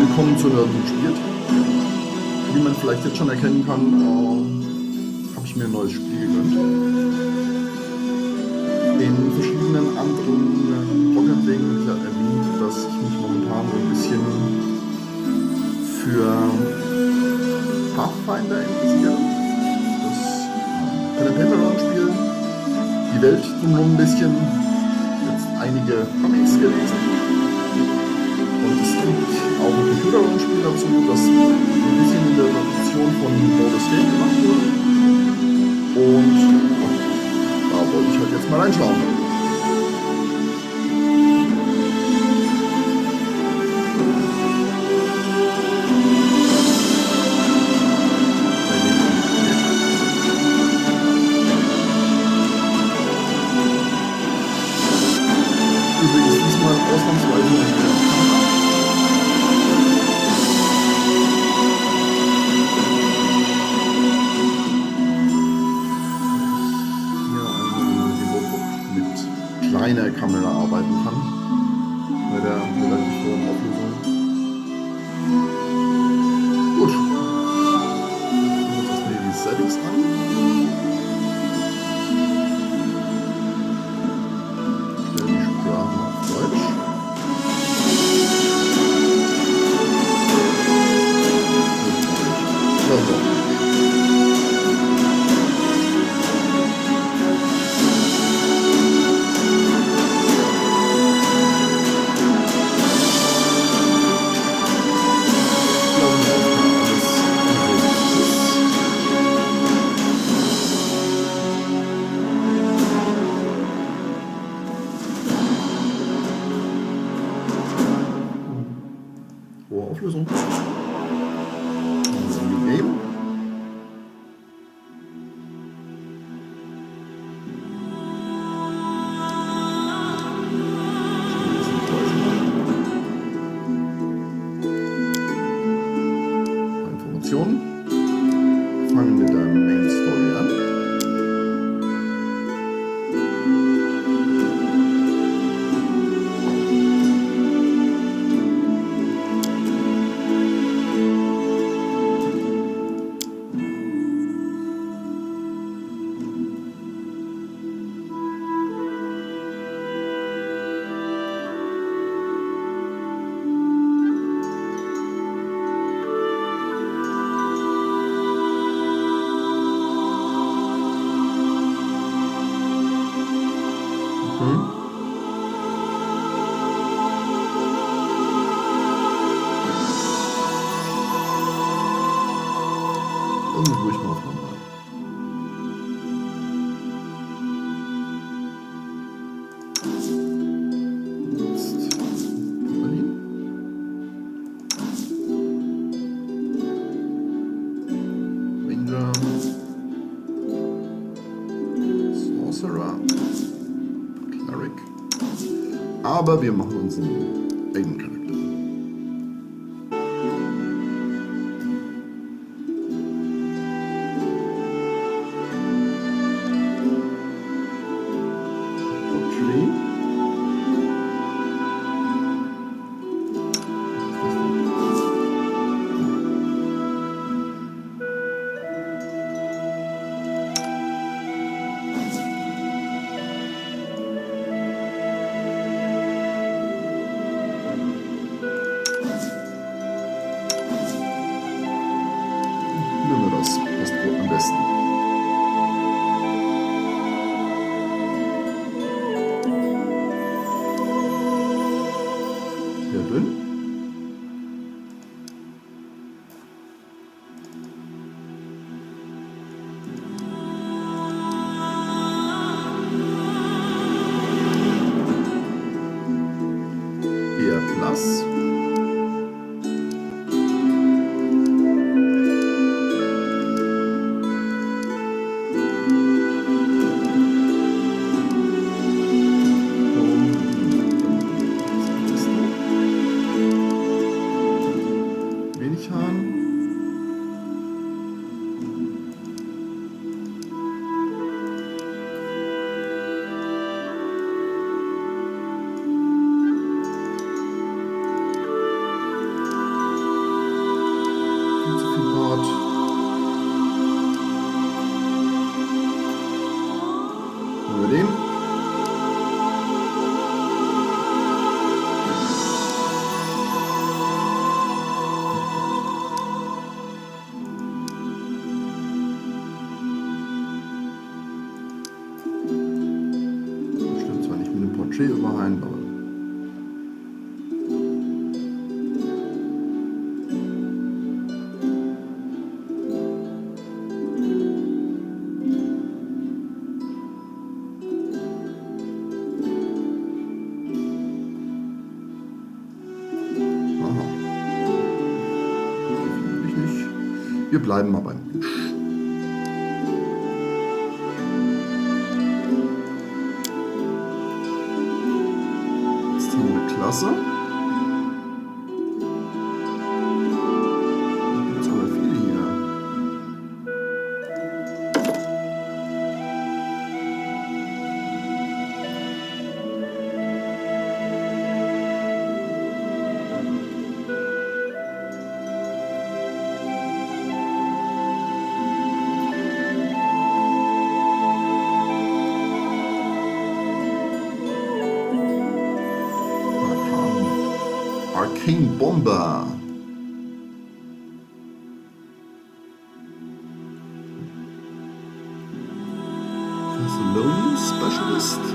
willkommen zu Nerd spielt. Wie man vielleicht jetzt schon erkennen kann, habe ich mir ein neues Spiel gegönnt. In verschiedenen anderen Blog-Einträgen habe ich ja erwähnt, dass ich mich momentan so ein bisschen für Pathfinder interessiere. Das Pen-and-Paper-Rollenspiel. Die Welt drumherum ein bisschen. Jetzt einige Comics gelesen. Und es gibt auch ein Computerspiel dazu, das ein bisschen in der Tradition von Baldurs Gate gemacht wurde. Und da wollte ich halt jetzt mal reinschauen. Übrigens diesmal ausnahmsweise kleiner Kamera arbeiten kann, bei der relativ hohen Auflösung. Gut, jetzt nehmen wir die Settings an. Stellen die Sprache auf Deutsch. Auflösung. New Game. Informationen. Fangen mit der Main Story an. Ruhig mal auf normal. Jetzt Berlin. Ranger. Sorcerer. Cleric. Aber wir machen uns einen eigenen Charakter. Am besten. Sehr dünn. Eher blass. Budget übereinbauen. Wir bleiben mal beim Mich. Jetzt haben wir eine Klasse. Da gibt es aber viele hier. King Bomber. Thessalonian Specialist.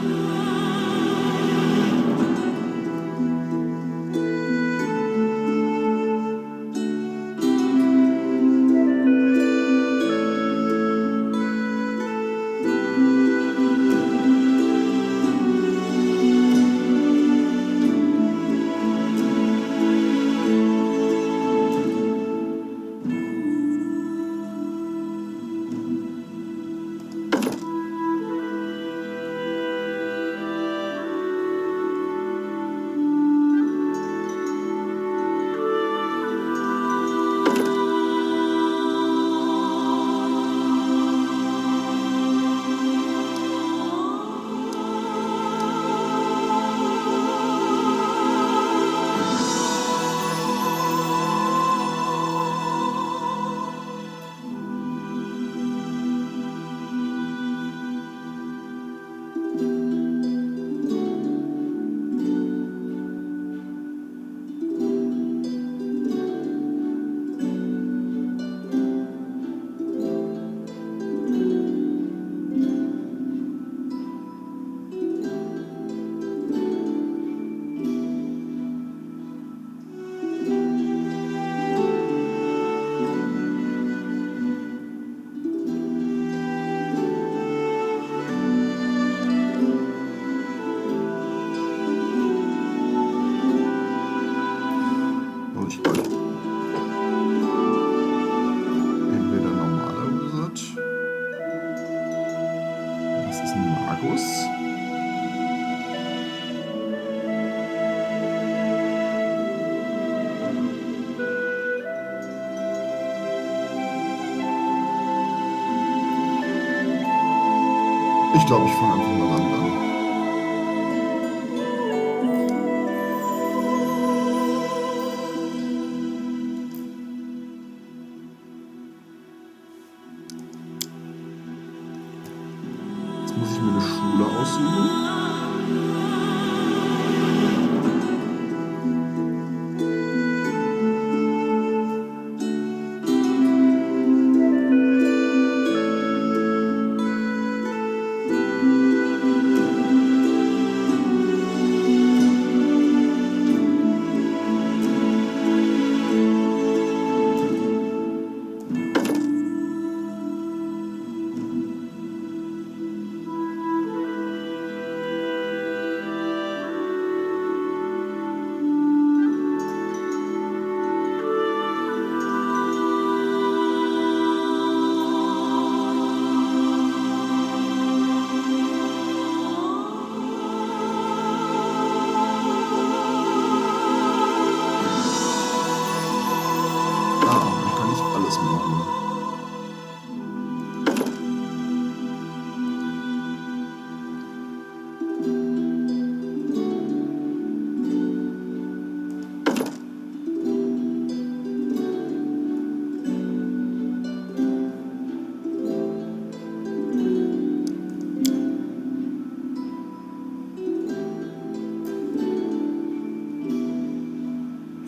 Entweder normaler Wizard. Das ist ein Magus. Ich glaube, ich fange einfach mal an. Jetzt muss ich mir eine Schule aussuchen.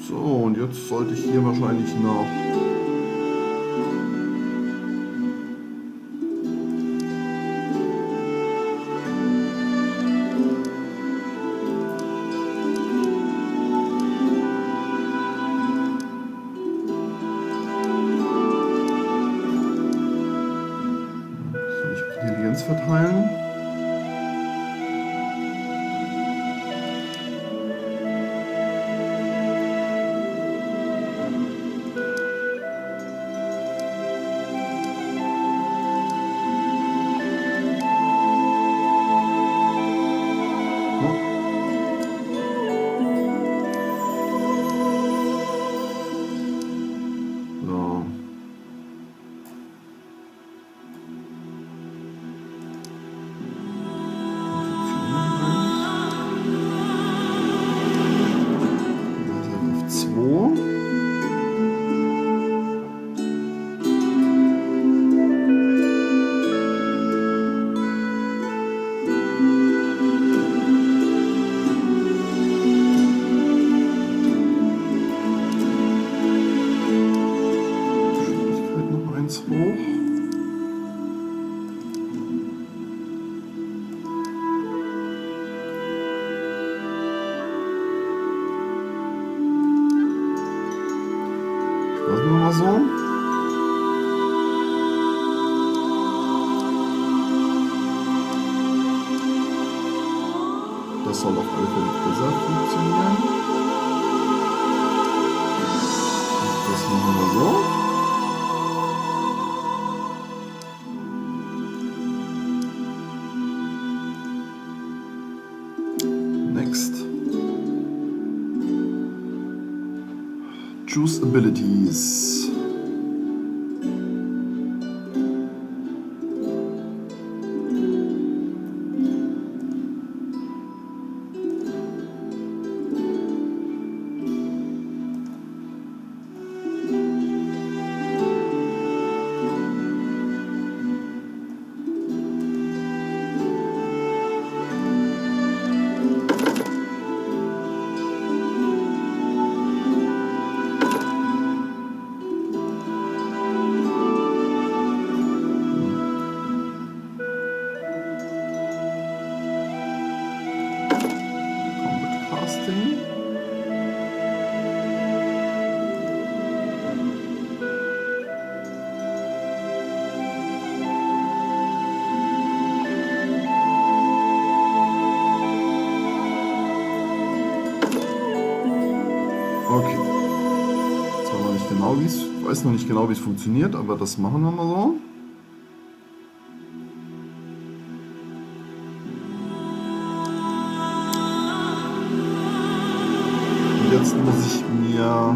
So, und jetzt sollte ich hier wahrscheinlich noch verteilen. Lassen wir mal so. Das soll auf alle Fälle besser funktionieren. Das machen wir so. Next. Choose abilities. Okay. Zwar noch nicht genau, ich weiß noch nicht genau, wie es funktioniert, aber das machen wir mal so. Und jetzt muss ich mir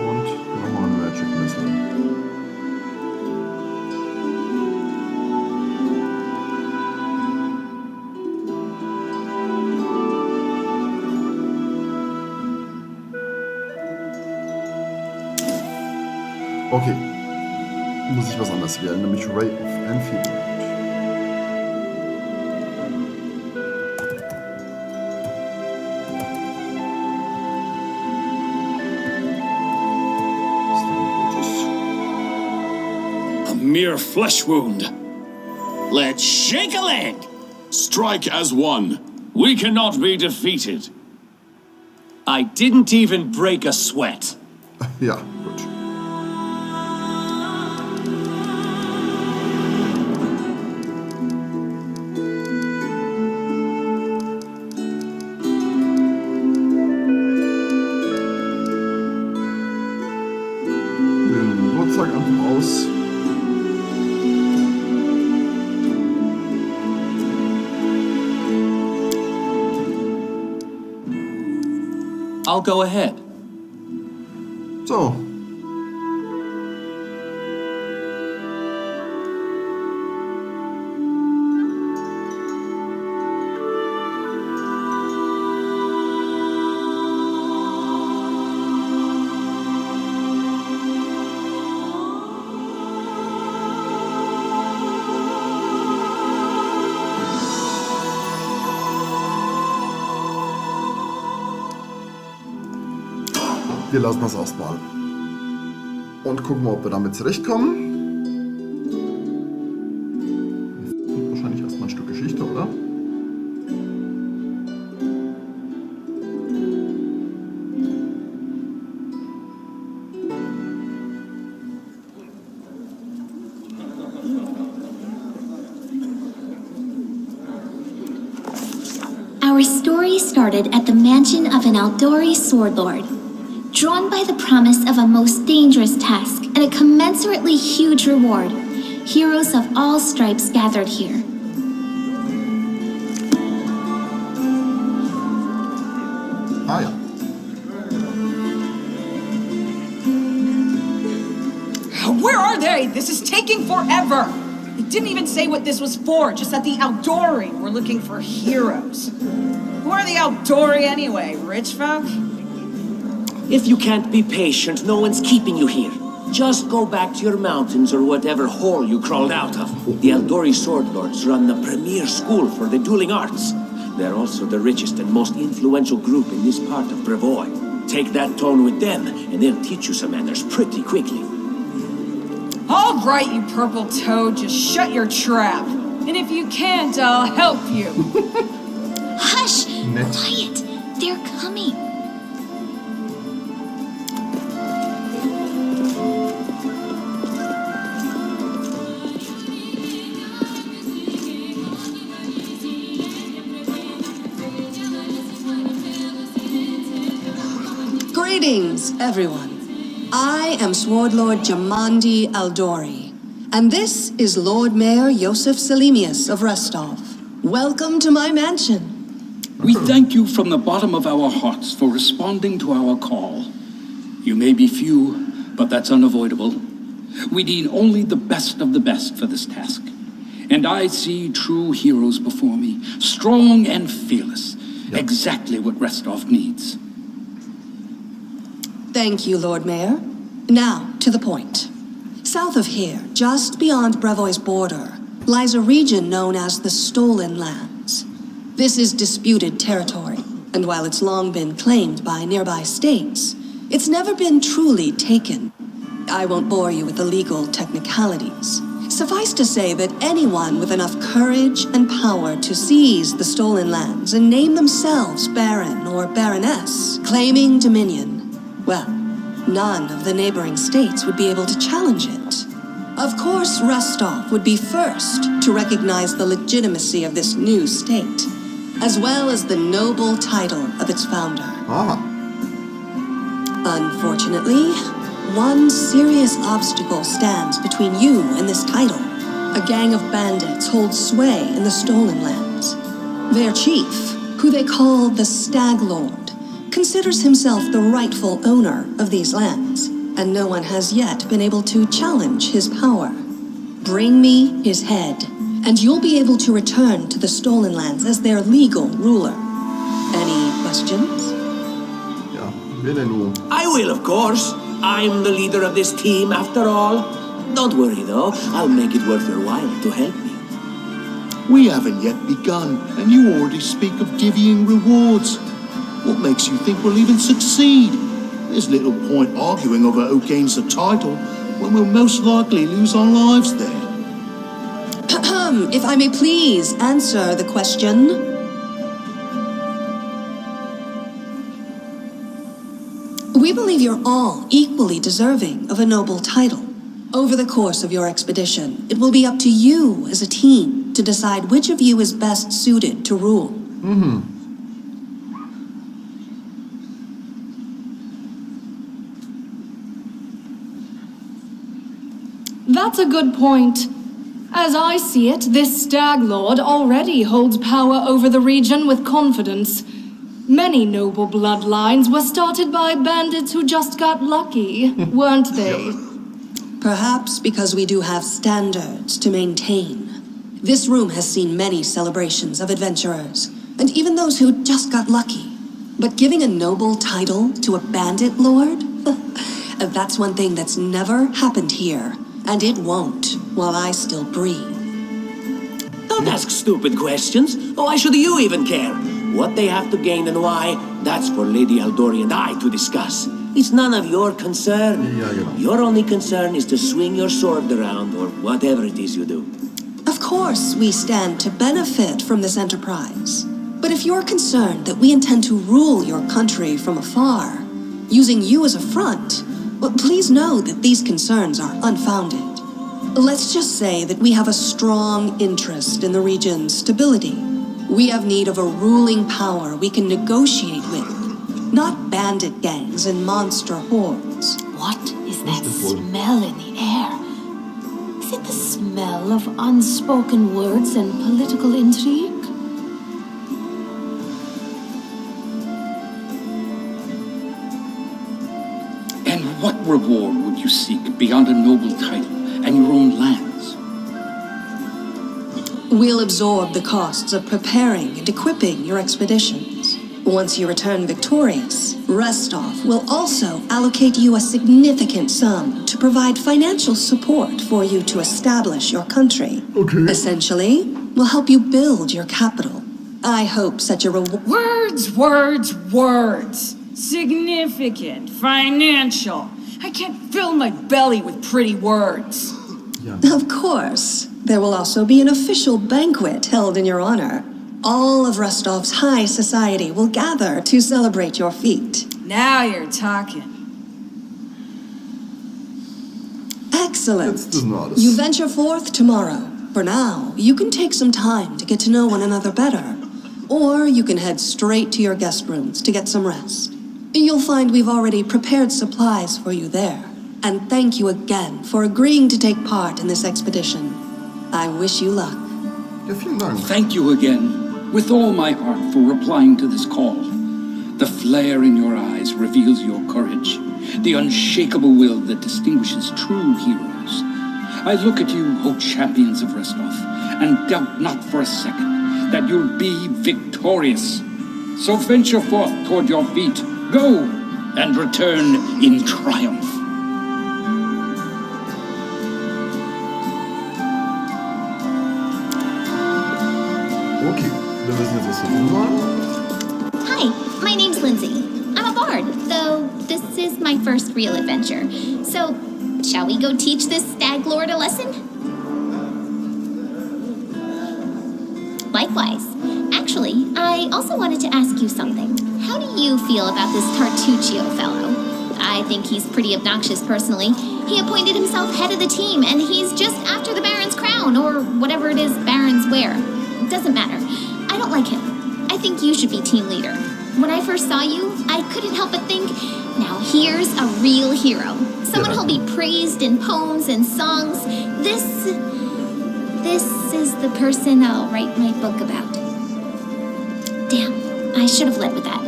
und nochmal ein Magic Missile. Okay, muss ich was anderes wählen, nämlich Ray of Enfield. Mere flesh wound. Let's shake a leg. Strike as one. We cannot be defeated. I didn't even break a sweat. Ja, gut. Den Geburtstag einfach aus. I'll go ahead. So. Wir lassen das erstmal. Und gucken mal, ob wir damit zurechtkommen. Wahrscheinlich erstmal ein Stück Geschichte, oder? Our story started at the mansion of an Aldori sword lord. Drawn by the promise of a most dangerous task and a commensurately huge reward, heroes of all stripes gathered here. Ah ja. Where are they? This is taking forever. It didn't even say what this was for, just that the Aldori were looking for heroes. Who are the Aldori anyway? Rich folk? If you can't be patient, no one's keeping you here. Just go back to your mountains or whatever hole you crawled out of. The Aldori sword lords run the premier school for the dueling arts. They're also the richest and most influential group in this part of Brevoy. Take that tone with them, and they'll teach you some manners pretty quickly. All right, you purple toad, just shut your trap. And if you can't, I'll help you. Hush! Nett. Quiet! They're coming. Greetings, everyone. I am Sword Lord Jamandi Aldori, and this is Lord Mayor Yosef Selimius of Rostov. Welcome to my mansion. We thank you from the bottom of our hearts for responding to our call. You may be few, but that's unavoidable. We need only the best of the best for this task. And I see true heroes before me, strong and fearless. Exactly what Rostov needs. Thank you, Lord Mayor. Now, to the point. South of here, just beyond Brevoy's border, lies a region known as the Stolen Lands. This is disputed territory, and while it's long been claimed by nearby states, it's never been truly taken. I won't bore you with the legal technicalities. Suffice to say that anyone with enough courage and power to seize the Stolen Lands and name themselves Baron or Baroness, claiming dominion, well, none of the neighboring states would be able to challenge it. Of course, Rostov would be first to recognize the legitimacy of this new state, as well as the noble title of its founder. Ah. Unfortunately, one serious obstacle stands between you and this title. A gang of bandits holds sway in the Stolen Lands. Their chief, who they call the Stag Lord, considers himself the rightful owner of these lands, and no one has yet been able to challenge his power. Bring me his head, and you'll be able to return to the Stolen Lands as their legal ruler. Any questions? Ja, wer denn nun? I will, of course. I'm the leader of this team, after all. Don't worry, though. I'll make it worth your while to help me. We haven't yet begun, and you already speak of divvying rewards. What makes you think we'll even succeed? There's little point arguing over who gains the title when we'll most likely lose our lives there. If I may please answer the question. We believe you're all equally deserving of a noble title. Over the course of your expedition, it will be up to you as a team to decide which of you is best suited to rule. That's a good point. As I see it, this Stag Lord already holds power over the region with confidence. Many noble bloodlines were started by bandits who just got lucky, weren't they? Perhaps because we do have standards to maintain. This room has seen many celebrations of adventurers, and even those who just got lucky. But giving a noble title to a bandit lord? That's one thing that's never happened here. And it won't, while I still breathe. Don't ask stupid questions. Why should you even care? What they have to gain and why, that's for Lady Aldori and I to discuss. It's none of your concern. Your only concern is to swing your sword around, or whatever it is you do. Of course, we stand to benefit from this enterprise. But if you're concerned that we intend to rule your country from afar, using you as a front, well, please know that these concerns are unfounded. Let's just say that we have a strong interest in the region's stability. We have need of a ruling power we can negotiate with, not bandit gangs and monster hordes. What is that smell in the air? Is it the smell of unspoken words and political intrigue? What reward would you seek beyond a noble title and your own lands? We'll absorb the costs of preparing and equipping your expeditions. Once you return victorious, Restov will also allocate you a significant sum to provide financial support for you to establish your country. Okay. Essentially, we'll help you build your capital. I hope such a reward... Words. Significant, financial. I can't fill my belly with pretty words. Of course. There will also be an official banquet held in your honor. All of Rostov's high society will gather to celebrate your feat. Now you're talking. Excellent. Jetzt ist noch alles. You venture forth tomorrow. For now, you can take some time to get to know one another better. Or you can head straight to your guest rooms to get some rest. You'll find we've already prepared supplies for you there. And thank you again for agreeing to take part in this expedition. I wish you luck. Ja, vielen Dank. Thank you again, with all my heart, for replying to this call. The flare in your eyes reveals your courage, the unshakable will that distinguishes true heroes. I look at you, O champions of Rostov, and doubt not for a second that you'll be victorious. So venture forth toward your feet. Go and return in triumph. Okay, wir wissen jetzt, was wir tun sollen. Hi, my name's Lindsay. I'm a bard, though this is my first real adventure. So, shall we go teach this stag lord a lesson? Likewise. Actually, I also wanted to ask you something. How do you feel about this Tartuccio fellow? I think he's pretty obnoxious personally. He appointed himself head of the team, and he's just after the Baron's crown, or whatever it is barons wear. Doesn't matter. I don't like him. I think you should be team leader. When I first saw you, I couldn't help but think, now here's a real hero. Someone who'll be praised in poems and songs. This is the person I'll write my book about. Damn, I should have led with that.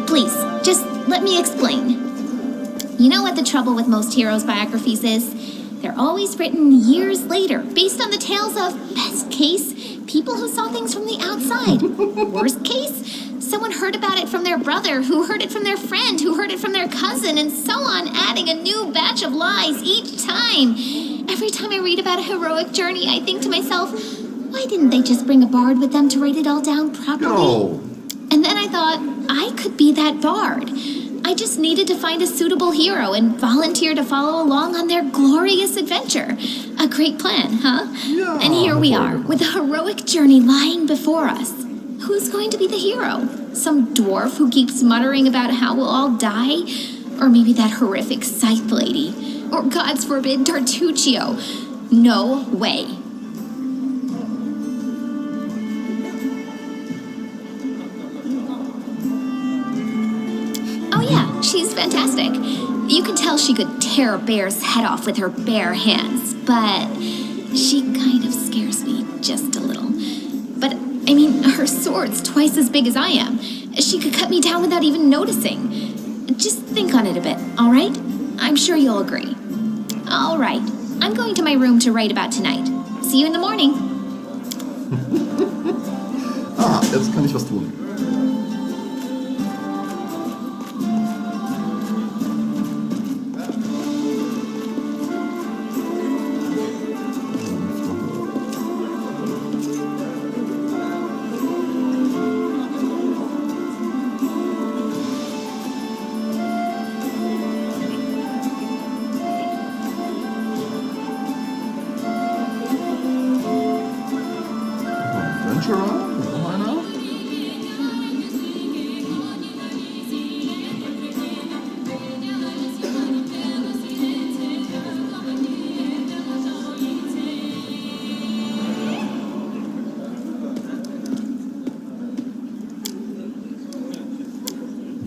Please, just let me explain. You know what the trouble with most heroes' biographies is? They're always written years later, based on the tales of, best case, people who saw things from the outside. Worst case, someone heard about it from their brother, who heard it from their friend, who heard it from their cousin, and so on, adding a new batch of lies each time. Every time I read about a heroic journey, I think to myself, why didn't they just bring a bard with them to write it all down properly? No. And then I thought, I could be that bard. I just needed to find a suitable hero and volunteer to follow along on their glorious adventure. A great plan, huh? Yeah, and here we are, with a heroic journey lying before us. Who's going to be the hero? Some dwarf who keeps muttering about how we'll all die? Or maybe that horrific scythe lady. Or, God's forbid, Tartuccio. No way. Oh yeah, she's fantastic. You can tell she could tear a bear's head off with her bare hands, but she kind of scares me just a little. But, I mean, her sword's twice as big as I am. She could cut me down without even noticing. Just think on it a bit, all right? I'm sure you'll agree. All right, I'm going to my room to write about tonight. See you in the morning. Jetzt kann ich was tun.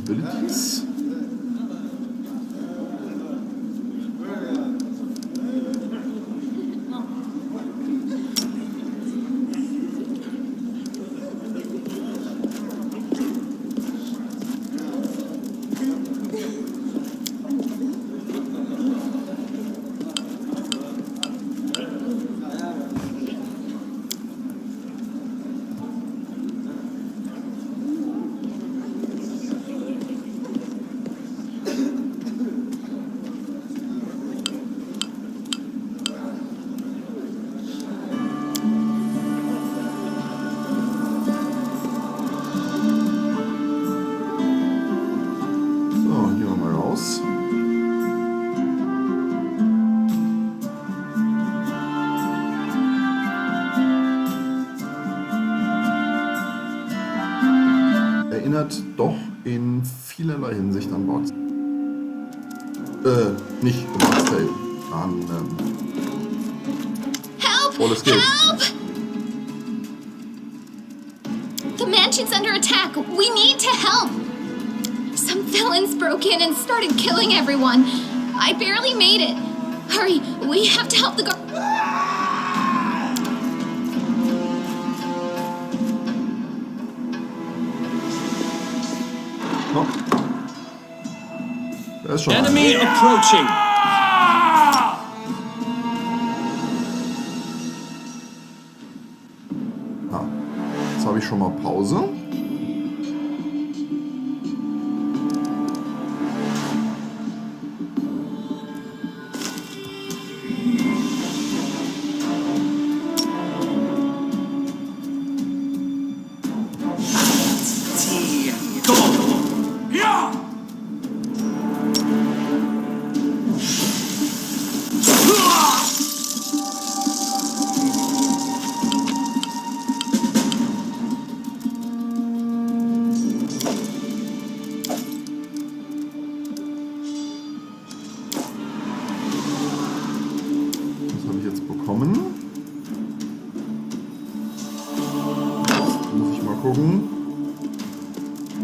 Abilities. Erinnert doch in vielerlei Hinsicht an Bots. Nicht Bots Tale, an Help! Baldur's Gate. Help! The mansion's under attack. We need to help. Some villains broke in and started killing everyone. I barely made it. Hurry, we have to help the guard. Oh. Da ist schon Enemy approaching. Jetzt habe ich schon mal Pause.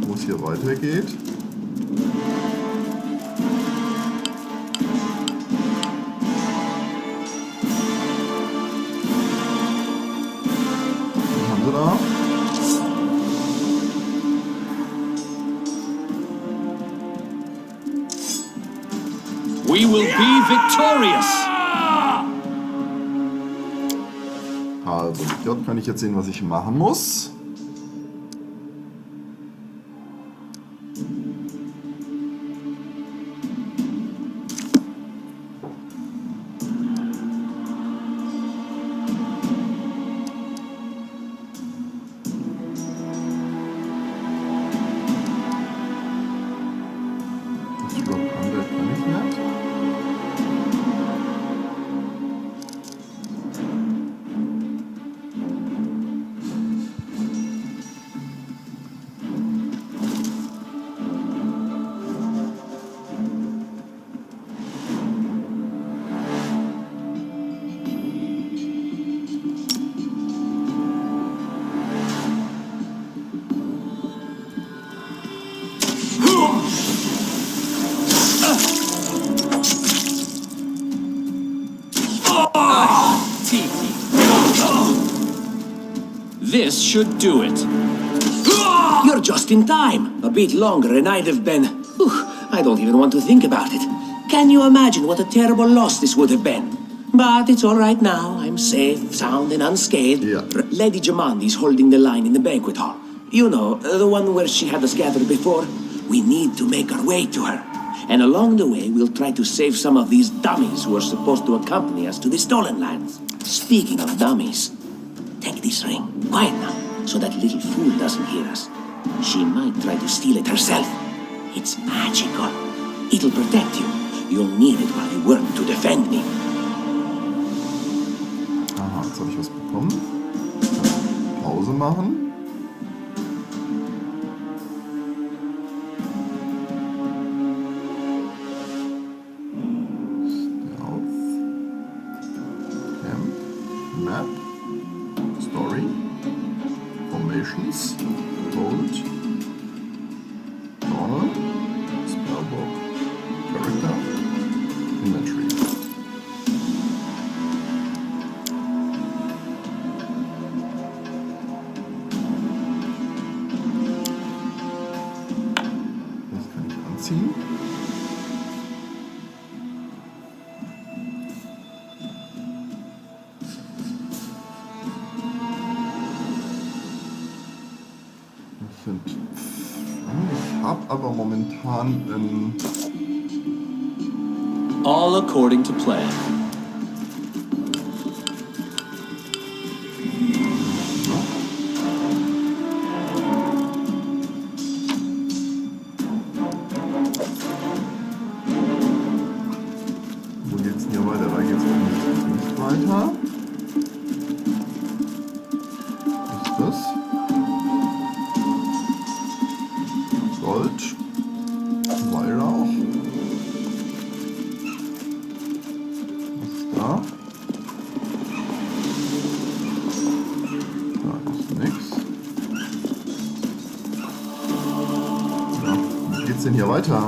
Wo es hier weitergeht. Was haben sie da? We will be victorious. Also, dort kann ich jetzt sehen, was ich machen muss. This should do it. You're just in time. A bit longer and I'd have been... I don't even want to think about it. Can you imagine what a terrible loss this would have been? But it's all right now. I'm safe, sound, and unscathed. Yeah. Lady Jamandi's holding the line in the banquet hall. You know, the one where she had us gathered before. We need to make our way to her. And along the way, we'll try to save some of these dummies who are supposed to accompany us to the stolen lands. Speaking of dummies, take this ring. Quiet now, so that little fool doesn't hear us. She might try to steal it herself. It's magical. It'll protect you. You'll need it while you work to defend me. Aha, jetzt habe ich was bekommen. Pause machen. Map, Story, Formations, Bold, Journal, Spellbook, Character, Inventory. Das kann ich anziehen. Ich habe aber momentan All according to plan. Wo geht's denn hier weiter? Da geht's nicht weiter. Was ist das? Gold. Weihrauch. Was ist da? Da ist nichts. Ja, wie geht's denn hier weiter?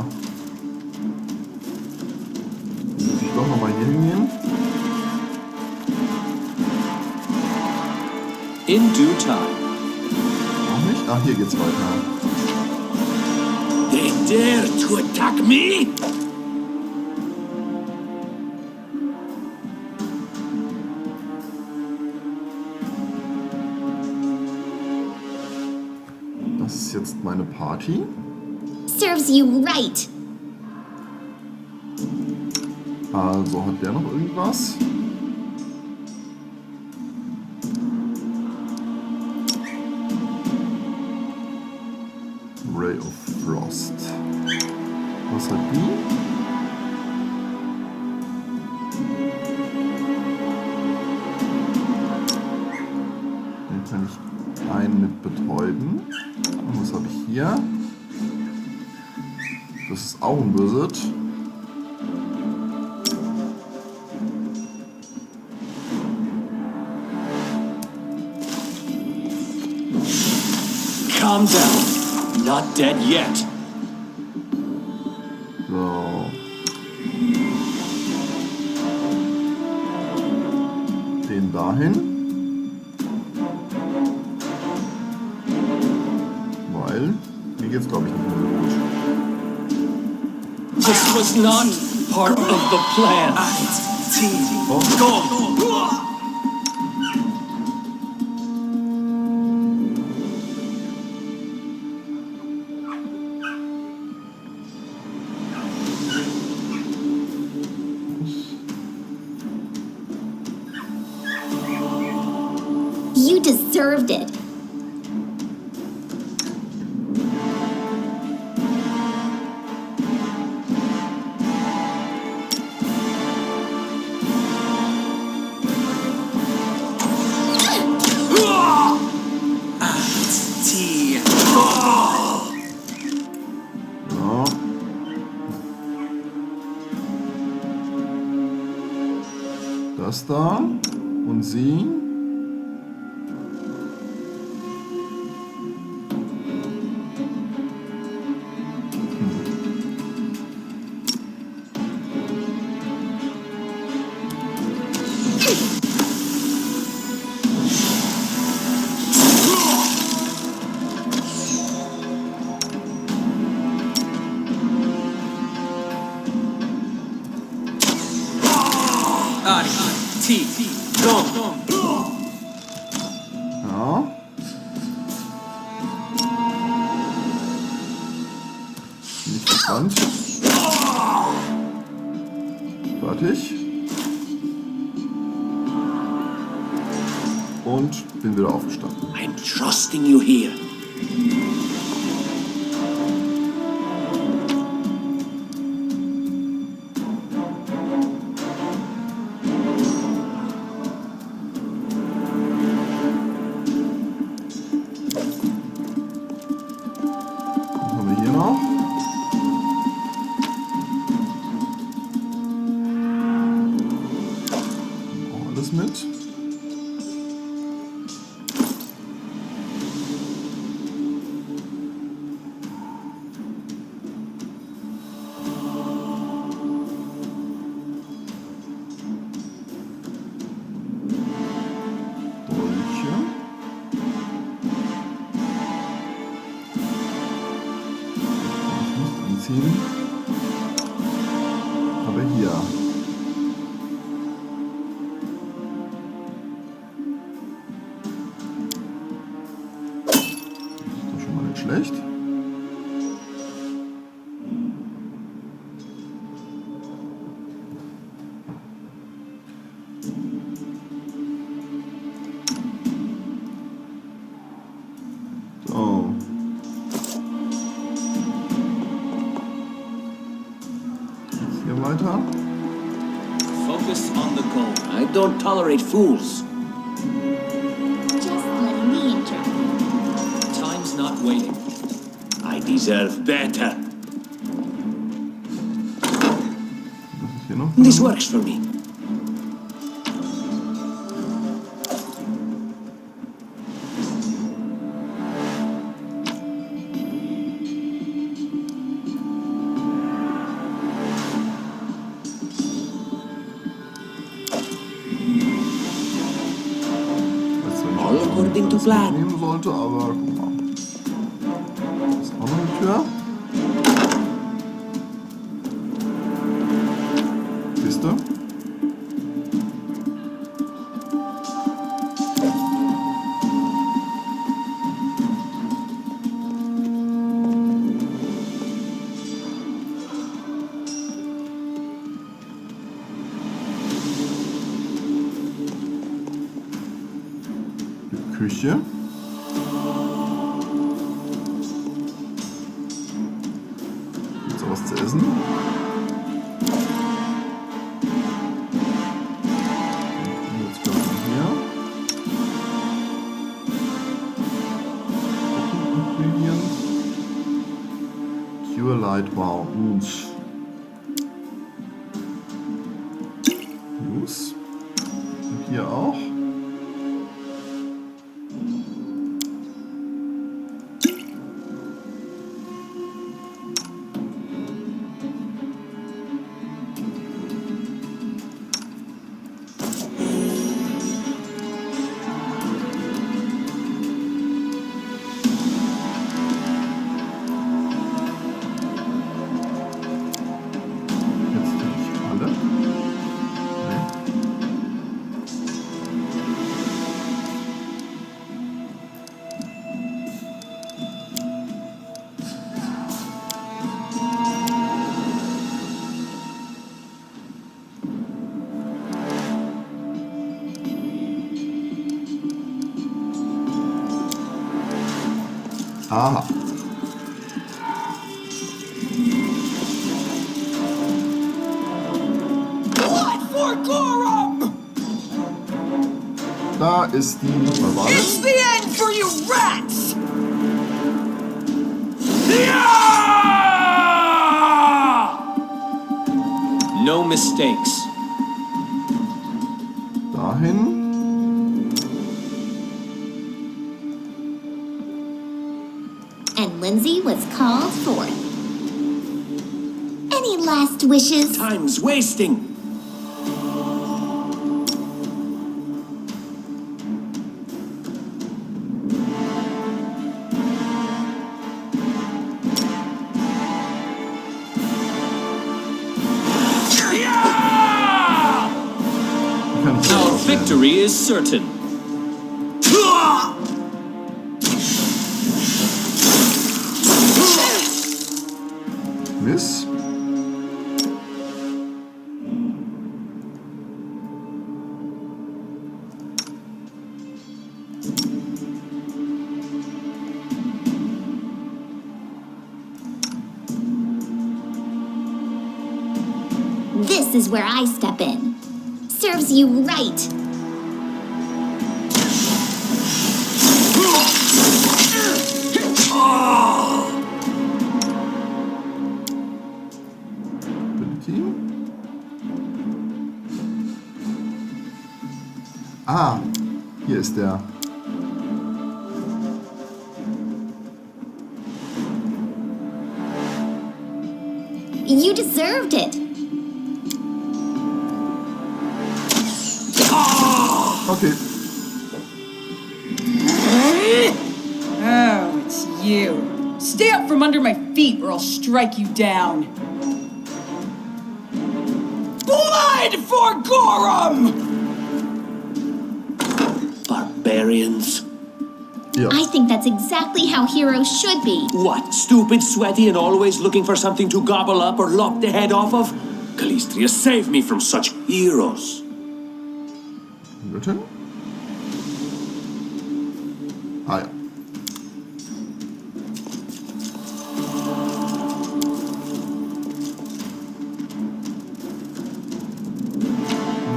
Muss ich doch nochmal hier hingehen? In due time. Noch nicht? Ach, hier geht's weiter. They dare to attack me? Das ist jetzt meine Party. Serves you right. Also hat der noch irgendwas? Ray of Frost. Was hat die? Den kann ich einen mit betäuben. Und was habe ich hier? Das ist auch ein Wizard. Calm down. Not dead yet. So. Den dahin. Weil, mir geht's glaube ich nicht mehr so gut. This was not part of the plan. Go! You deserved it. Ja. Das da und sie. Zieh. Komm. Ja. Nicht gespannt. Fertig. Und bin wieder aufgestanden. I'm trusting you here. Was haben wir hier noch? Auch alles mit. Aber hier. Das ist doch schon mal nicht schlecht. So. Hier weiter. Focus on the goal. I don't tolerate fools. Just letting me interrupt. Time's not waiting. I deserve better. Was ist hier noch? This works for me. All according to plan. Nehmen sollte, aber guck mal. Das ist auch noch eine Tür. Siehst du? Küche. Gibt's auch was zu essen? Jetzt kommt man hier. Ingredients. Pure Light, wow. Mousse. Mousse. Und hier auch. Aha. What for Gorum? Da ist die Verwahrung. It's the end for you rats! No mistakes. Dahin. And Lindsay was called forth. Any last wishes? Time's wasting. Kann ich Victory is certain. Miss. This is where I step in. Serves you right. Ah, hier ist der. You deserved it. Okay. Oh, it's you. Stay up from under my feet or I'll strike you down. Blood for Gorum! Barbarians. Ja. I think that's exactly how heroes should be. What, stupid, sweaty, and always looking for something to gobble up or lop the head off of? Calistria, save me from such heroes. Bitte? Ah ja.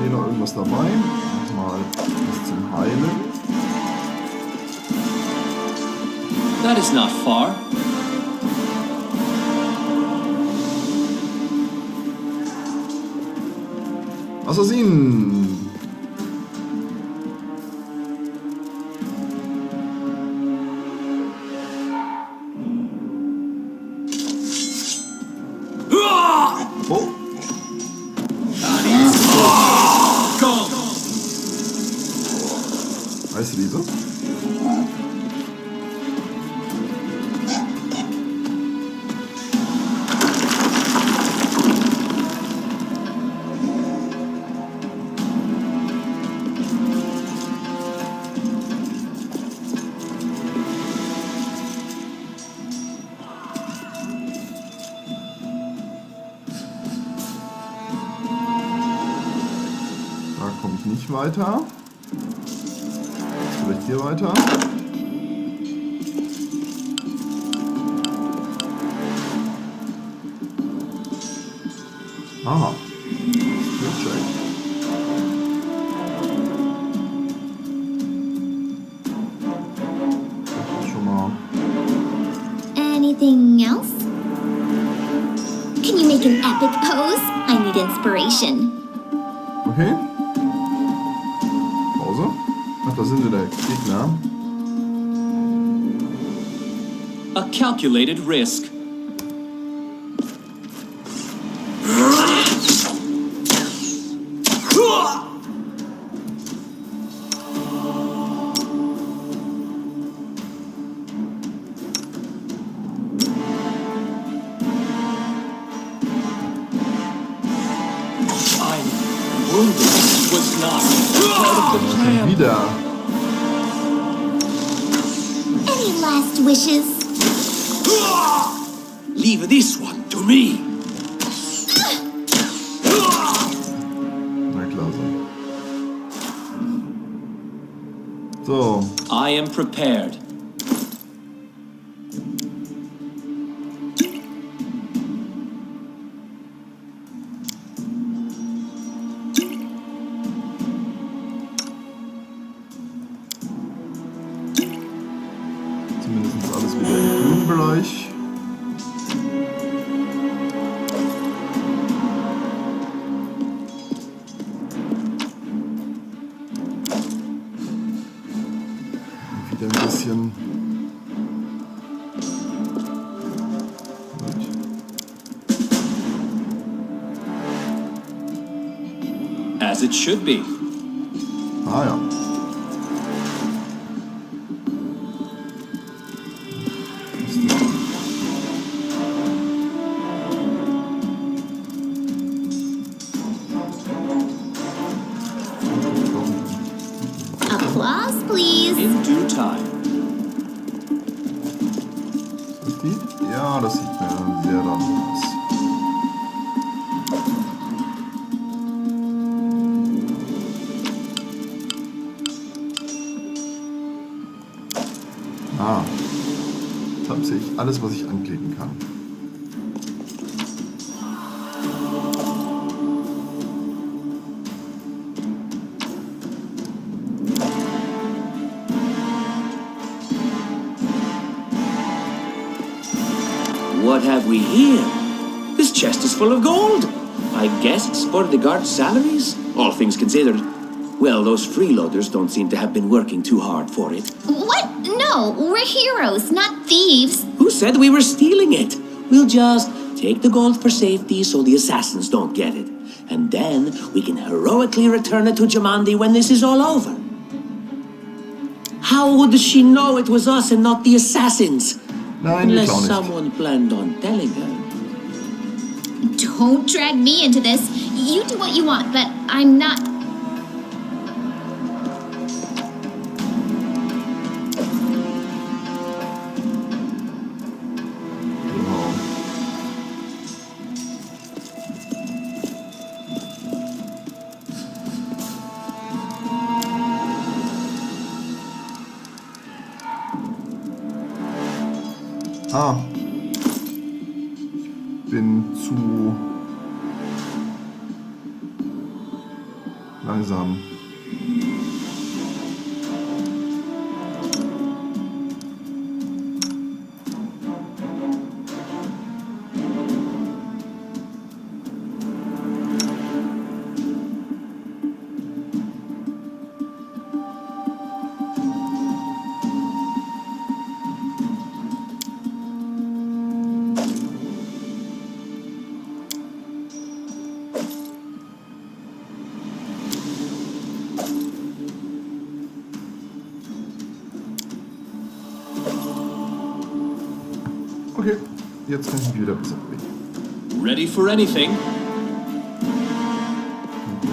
Hier noch irgendwas dabei. Mal was zum Heilen. That is not far. Assassin! Oh! Eisliebe. Da komme ich nicht weiter. Jetzt vielleicht hier weiter. Aha. Check. Das ist schon mal. Anything else? Can you make an epic pose? I need inspiration. Okay. Pause. Ach, da sind wieder Gegner. A calculated risk. Wieder. Any last wishes? Leave this one to me. Na klar so. So. I am prepared. Zumindest alles wieder im grünen Bereich. Wieder ein bisschen. As it should be. Ah ja. sieht? Ja, das sieht mir sehr danach aus. Ah, da sehe ich alles, was ich anklicken kann. What have we here? This chest is full of gold. I guess it's for the guards' salaries, all things considered. Well, those freeloaders don't seem to have been working too hard for it. What? No, we're heroes, not thieves. Who said we were stealing it? We'll just take the gold for safety so the assassins don't get it. And then we can heroically return it to Jamandi when this is all over. How would she know it was us and not the assassins? Nein, Unless nicht. someone planned on telling her. Don't drag me into this. You do what you want, but I'm not... Ah. Ich bin zu langsam. Okay, jetzt kann ich mich wieder besser bewegen. Ready for anything?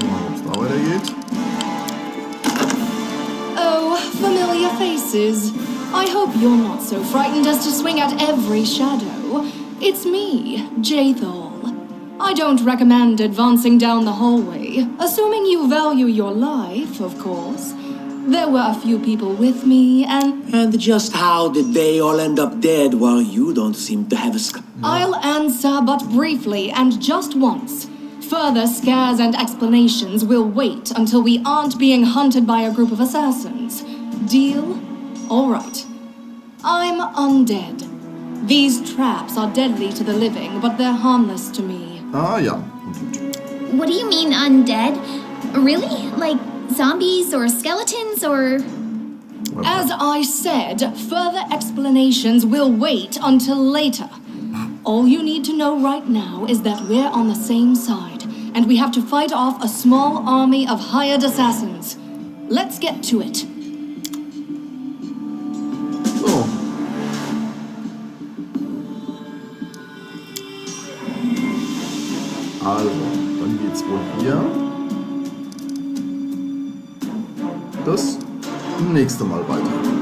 Mal, ob es da weitergeht. Oh, familiar faces. I hope you're not so frightened as to swing at every shadow. It's me, Jathal. I don't recommend advancing down the hallway, assuming you value your life, of course. There were a few people with me, And just how did they all end up dead while you don't seem to have a I'll answer but briefly and just once. Further scares and explanations will wait until we aren't being hunted by a group of assassins. Deal? All right. I'm undead. These traps are deadly to the living, but they're harmless to me. Ah ja. What do you mean, undead? Really? Like zombies or skeletons or... As I said, further explanations will wait until later. All you need to know right now is that we're on the same side, and we have to fight off a small army of hired assassins. Let's get to it. So. Also, dann geht's wohl hier. Das nächste Mal weiter.